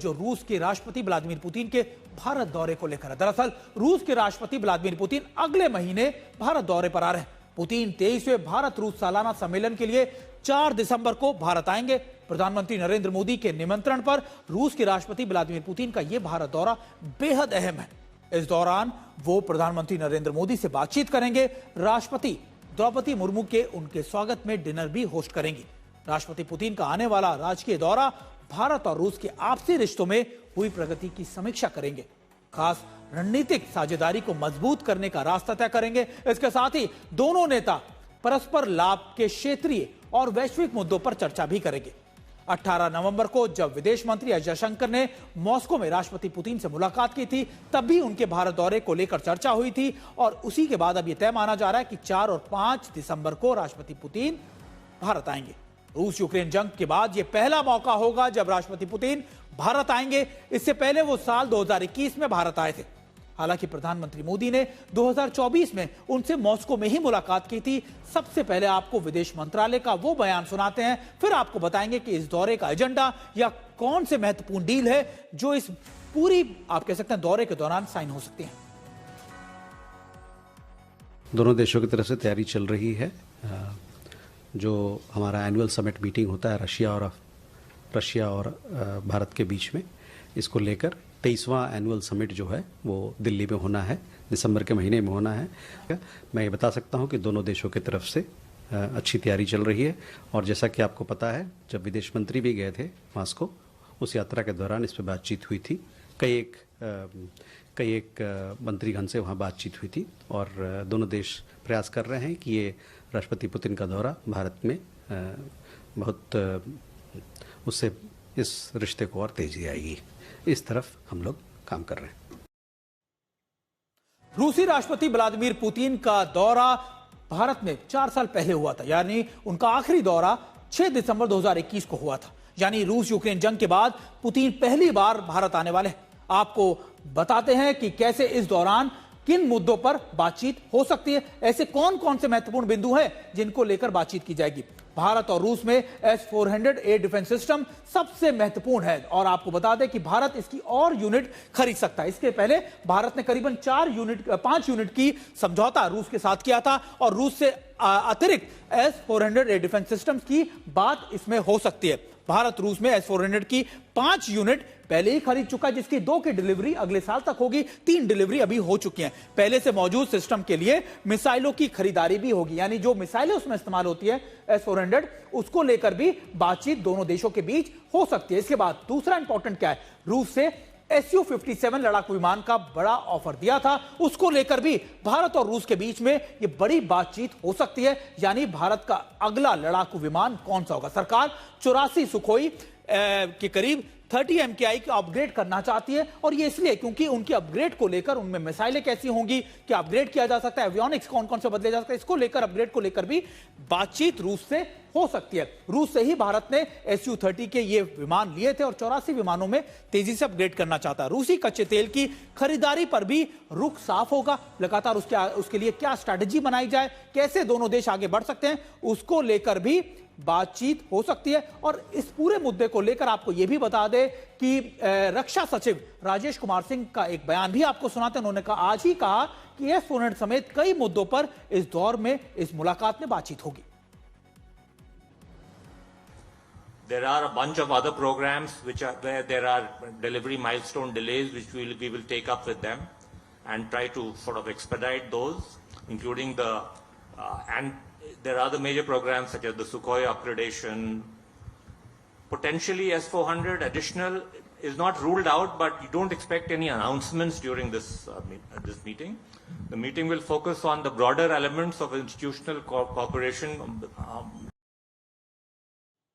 जो रूस के राष्ट्रपति व्लादिमीर पुतिन के भारत दौरे को लेकर है। दरअसल रूस के राष्ट्रपति व्लादिमीर पुतिन अगले महीने भारत दौरे पर आ रहे हैं। पुतिन 23वें भारत रूस सालाना सम्मेलन के लिए 4 दिसंबर को भारत आएंगे। प्रधानमंत्री नरेंद्र मोदी के निमंत्रण पर रूस के राष्ट्रपति व्लादिमीर पुतिन का यह भारत दौरा बेहद अहम है। इस दौरान वो प्रधानमंत्री नरेंद्र मोदी से बातचीत करेंगे। राष्ट्रपति द्रौपदी मुर्मू के उनके स्वागत में डिनर भी होस्ट करेंगी। राष्ट्रपति पुतिन का आने वाला राजकीय दौरा भारत और रूस के आपसी रिश्तों में हुई प्रगति की समीक्षा करेंगे। खास रणनीतिक साझेदारी को मजबूत करने का रास्ता तय करेंगे। इसके साथ ही दोनों नेता परस्पर लाभ के क्षेत्रीय और वैश्विक मुद्दों पर चर्चा भी करेंगे। 18 नवंबर को जब विदेश मंत्री एस जयशंकर ने मॉस्को में राष्ट्रपति पुतिन से मुलाकात की थी, तब भी उनके भारत दौरे को लेकर चर्चा हुई थी और उसी के बाद अब यह तय माना जा रहा है कि 4 और 5 दिसंबर को राष्ट्रपति पुतिन भारत आएंगे। रूस यूक्रेन जंग के बाद यह पहला मौका होगा जब राष्ट्रपति पुतिन भारत आएंगे। इससे पहले वो साल 2021 में भारत आए थे। हालांकि प्रधानमंत्री मोदी ने 2024 में उनसे मॉस्को में ही मुलाकात की थी। सबसे पहले आपको विदेश मंत्रालय का वो बयान सुनाते हैं, फिर आपको बताएंगे कि इस दौरे का एजेंडा या कौन से महत्वपूर्ण डील है जो इस पूरी आप कह सकते हैं दौरे के दौरान साइन हो सकती है। दोनों देशों की तरफ से तैयारी चल रही है। जो हमारा एनुअल समिट मीटिंग होता है रशिया और भारत के बीच में, इसको लेकर 23वां एनुअल समिट जो है वो दिल्ली में होना है, दिसंबर के महीने में होना है। मैं ये बता सकता हूँ कि दोनों देशों की तरफ से अच्छी तैयारी चल रही है और जैसा कि आपको पता है, जब विदेश मंत्री भी गए थे मॉस्को, उस यात्रा के दौरान इस पर बातचीत हुई थी। कई एक मंत्रीगण से वहाँ बातचीत हुई थी और दोनों देश प्रयास कर रहे हैं कि ये राष्ट्रपति पुतिन का दौरा भारत में बहुत उससे इस रिश्ते को और तेजी आएगी। इस तरफ हम लोग काम कर रहे हैं। रूसी राष्ट्रपति व्लादिमीर पुतिन का दौरा भारत में 4 साल पहले हुआ था, यानी उनका आखिरी दौरा 6 दिसंबर 2021 को हुआ था। यानी रूस यूक्रेन जंग के बाद पुतिन पहली बार भारत आने वाले हैं। आपको बताते हैं कि कैसे इस दौरान किन मुद्दों पर बातचीत हो सकती है, ऐसे कौन कौन से महत्वपूर्ण बिंदु हैं जिनको लेकर बातचीत की जाएगी। भारत और रूस में S-400 एयर डिफेंस सिस्टम सबसे महत्वपूर्ण है और आपको बता दें कि भारत इसकी और यूनिट खरीद सकता है। इसके पहले भारत ने करीबन 5 यूनिट की समझौता रूस के साथ किया था और रूस से अतिरिक्त S-400 एयर डिफेंस सिस्टम की बात इसमें हो सकती है। भारत रूस में S-400 की 5 यूनिट पहले ही खरीद चुका है, जिसकी 2 की डिलीवरी अगले साल तक होगी। 3 डिलीवरी अभी हो चुकी हैं। पहले से मौजूद सिस्टम के लिए मिसाइलों की खरीदारी भी होगी, यानी जो मिसाइलें उसमें इस्तेमाल होती है S-400, उसको लेकर भी बातचीत दोनों देशों के बीच हो सकती है। इसके बाद दूसरा इंपॉर्टेंट क्या है, रूस से Su-57 लड़ाकू विमान का बड़ा ऑफर दिया था, उसको लेकर भी भारत और रूस के बीच में यह बड़ी बातचीत हो सकती है। यानी भारत का अगला लड़ाकू विमान कौन सा होगा। सरकार 84 सुखोई के करीब 30 MKI का अपग्रेड करना चाहती है और ये इसलिए क्योंकि उनकी अपग्रेड को लेकर उनमें मिसाइलें कैसी होंगी, क्या अपग्रेड किया जा सकता है, एवियोनिक्स कौन कौन से बदले जा सकते हैं, इसको लेकर अपग्रेड को लेकर भी बातचीत रूस से हो सकती है। रूस से ही भारत ने Su-30 के ये विमान लिए थे और 84 विमानों में तेजी से अपग्रेड करना चाहता है। रूसी कच्चे तेल की खरीदारी पर भी रुख साफ होगा। लगातार उसके लिए क्या स्ट्रैटेजी बनाई जाए, कैसे दोनों देश आगे बढ़ सकते हैं, उसको लेकर भी बातचीत हो सकती है। और इस पूरे मुद्दे को लेकर आपको यह भी बता दें कि रक्षा सचिव राजेश कुमार सिंह का एक बयान भी आपको सुनाते हैं। उन्होंने आज ही कहा कि S-400 समेत कई मुद्दों पर इस दौर में, इस मुलाकात में बातचीत होगी। There are a bunch of other programs where there are delivery milestone delays, which we will take up with them and try to sort of expedite those, including and there are other major programs such as the Sukhoi upgradation. Potentially S-400 additional is not ruled out, but you don't expect any announcements during this meeting. The meeting will focus on the broader elements of institutional cooperation